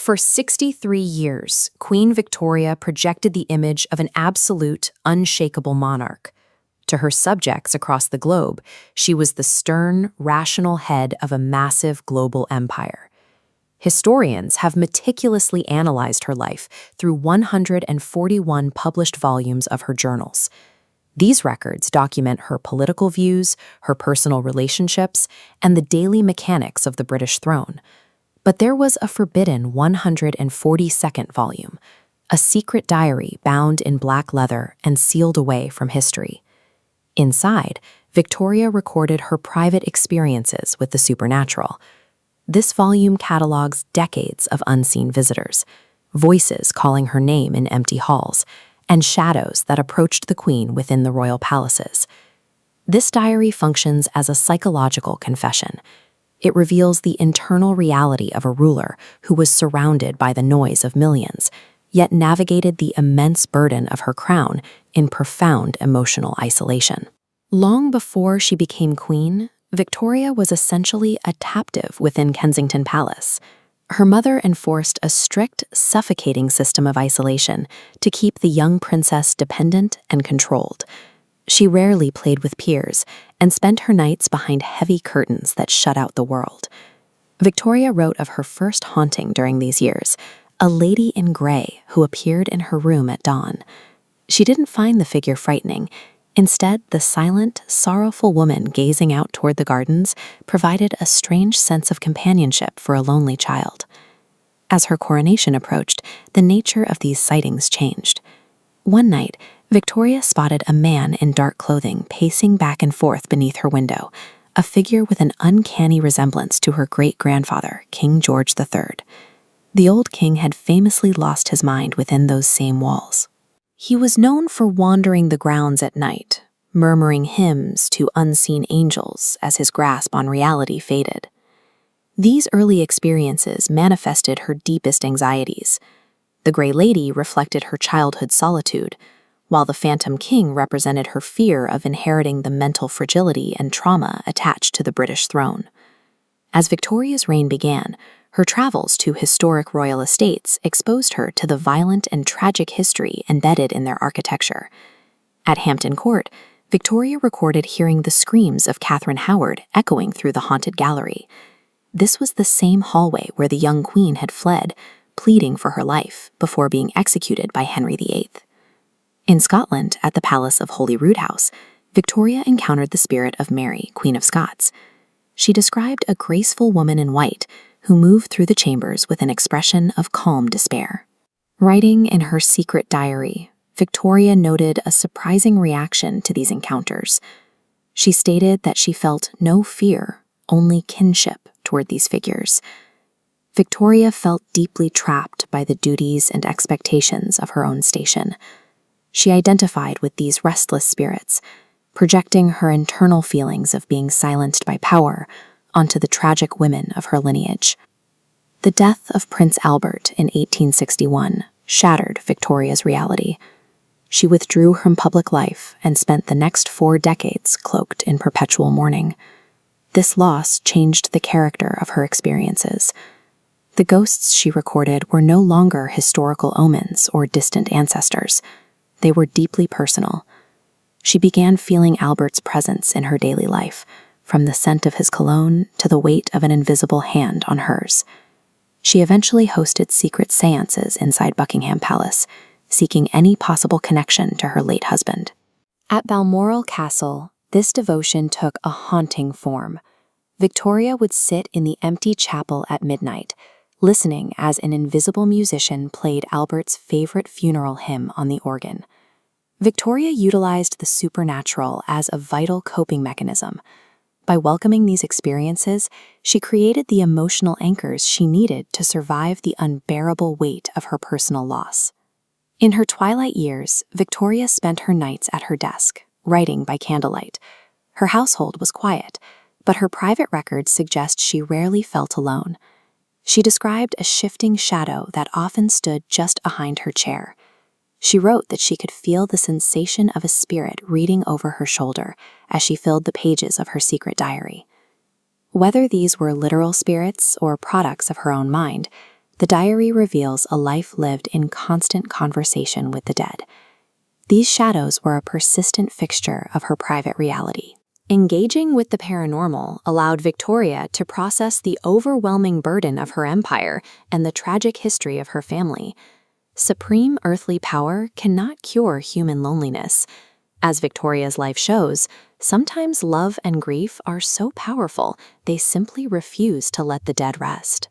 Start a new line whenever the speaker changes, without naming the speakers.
For 63 years, Queen Victoria projected the image of an absolute, unshakable monarch. To her subjects across the globe, she was the stern, rational head of a massive global empire. Historians have meticulously analyzed her life through 141 published volumes of her journals. These records document her political views, her personal relationships, and the daily mechanics of the British throne. But there was a forbidden 142nd volume, a secret diary bound in black leather and sealed away from history. Inside, Victoria recorded her private experiences with the supernatural. This volume catalogs decades of unseen visitors, voices calling her name in empty halls, and shadows that approached the Queen within the royal palaces. This diary functions as a psychological confession. It reveals the internal reality of a ruler who was surrounded by the noise of millions, yet navigated the immense burden of her crown in profound emotional isolation. Long before she became queen, Victoria was essentially a captive within Kensington Palace. Her mother enforced a strict, suffocating system of isolation to keep the young princess dependent and controlled. She rarely played with peers and spent her nights behind heavy curtains that shut out the world. Victoria wrote of her first haunting during these years, a lady in gray who appeared in her room at dawn. She didn't find the figure frightening. Instead, the silent, sorrowful woman gazing out toward the gardens provided a strange sense of companionship for a lonely child. As her coronation approached, the nature of these sightings changed. One night, Victoria spotted a man in dark clothing pacing back and forth beneath her window, a figure with an uncanny resemblance to her great-grandfather, King George III. The old king had famously lost his mind within those same walls. He was known for wandering the grounds at night, murmuring hymns to unseen angels as his grasp on reality faded. These early experiences manifested her deepest anxieties. The Grey Lady reflected her childhood solitude, while the Phantom King represented her fear of inheriting the mental fragility and trauma attached to the British throne. As Victoria's reign began, her travels to historic royal estates exposed her to the violent and tragic history embedded in their architecture. At Hampton Court, Victoria recorded hearing the screams of Catherine Howard echoing through the haunted gallery. This was the same hallway where the young queen had fled, pleading for her life before being executed by Henry VIII. In Scotland, at the Palace of Holyrood House, Victoria encountered the spirit of Mary, Queen of Scots. She described a graceful woman in white who moved through the chambers with an expression of calm despair. Writing in her secret diary, Victoria noted a surprising reaction to these encounters. She stated that she felt no fear, only kinship toward these figures. Victoria felt deeply trapped by the duties and expectations of her own station. She identified with these restless spirits, projecting her internal feelings of being silenced by power onto the tragic women of her lineage. The death of Prince Albert in 1861 shattered Victoria's reality. She withdrew from public life and spent the next 4 decades cloaked in perpetual mourning. This loss changed the character of her experiences. The ghosts she recorded were no longer historical omens or distant ancestors. They were deeply personal. She began feeling Albert's presence in her daily life, from the scent of his cologne to the weight of an invisible hand on hers. She eventually hosted secret seances inside Buckingham Palace, seeking any possible connection to her late husband. At Balmoral Castle, this devotion took a haunting form. Victoria would sit in the empty chapel at midnight, listening as an invisible musician played Albert's favorite funeral hymn on the organ. Victoria utilized the supernatural as a vital coping mechanism. By welcoming these experiences, she created the emotional anchors she needed to survive the unbearable weight of her personal loss. In her twilight years, Victoria spent her nights at her desk, writing by candlelight. Her household was quiet, but her private records suggest she rarely felt alone. She described a shifting shadow that often stood just behind her chair. She wrote that she could feel the sensation of a spirit reading over her shoulder as she filled the pages of her secret diary. Whether these were literal spirits or products of her own mind, The diary reveals a life lived in constant conversation with the dead. These shadows were a persistent fixture of her private reality. Engaging with the paranormal allowed Victoria to process the overwhelming burden of her empire and the tragic history of her family. Supreme earthly power cannot cure human loneliness. As Victoria's life shows, sometimes love and grief are so powerful they simply refuse to let the dead rest.